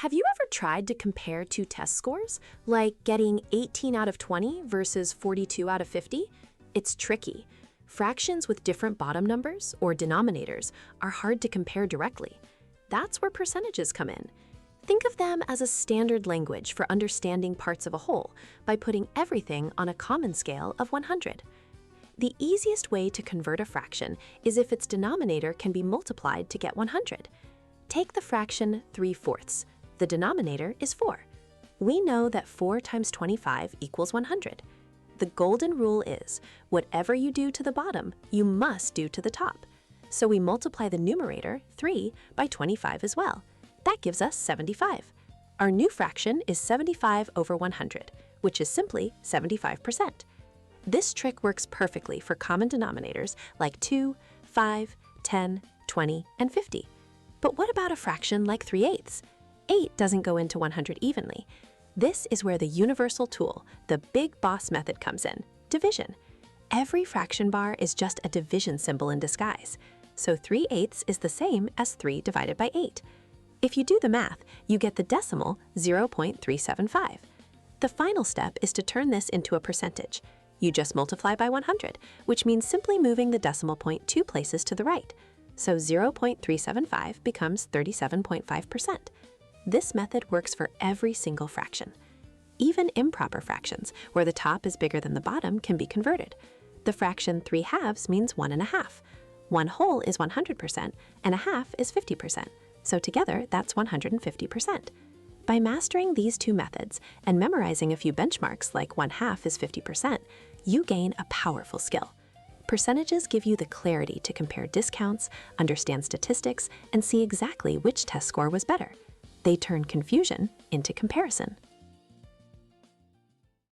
Have you ever tried to compare two test scores, like getting 18 out of 20 versus 42 out of 50? It's tricky. Fractions with different bottom numbers, or denominators, are hard to compare directly. That's where percentages come in. Think of them as a standard language for understanding parts of a whole by putting everything on a common scale of 100. The easiest way to convert a fraction is if its denominator can be multiplied to get 100. Take the fraction 3/4. The denominator is 4. We know that 4 times 25 equals 100. The golden rule is, whatever you do to the bottom, you must do to the top. So we multiply the numerator, 3, by 25 as well. That gives us 75. Our new fraction is 75 over 100, which is simply 75%. This trick works perfectly for common denominators like 2, 5, 10, 20, and 50. But what about a fraction like 3/8? 8 doesn't go into 100 evenly. This is where the universal tool, the big boss method, comes in: division. Every fraction bar is just a division symbol in disguise. So 3/8 is the same as 3 divided by 8. If you do the math, you get the decimal 0.375. The final step is to turn this into a percentage. You just multiply by 100, which means simply moving the decimal point 2 places to the right. So 0.375 becomes 37.5%. This method works for every single fraction. Even improper fractions, where the top is bigger than the bottom, can be converted. The fraction 3/2 means 1/2. 1 whole is 100%, and 1/2 is 50%. So together, that's 150%. By mastering these two methods and memorizing a few benchmarks like 1/2 is 50%, you gain a powerful skill. Percentages give you the clarity to compare discounts, understand statistics, and see exactly which test score was better. They turn confusion into comparison.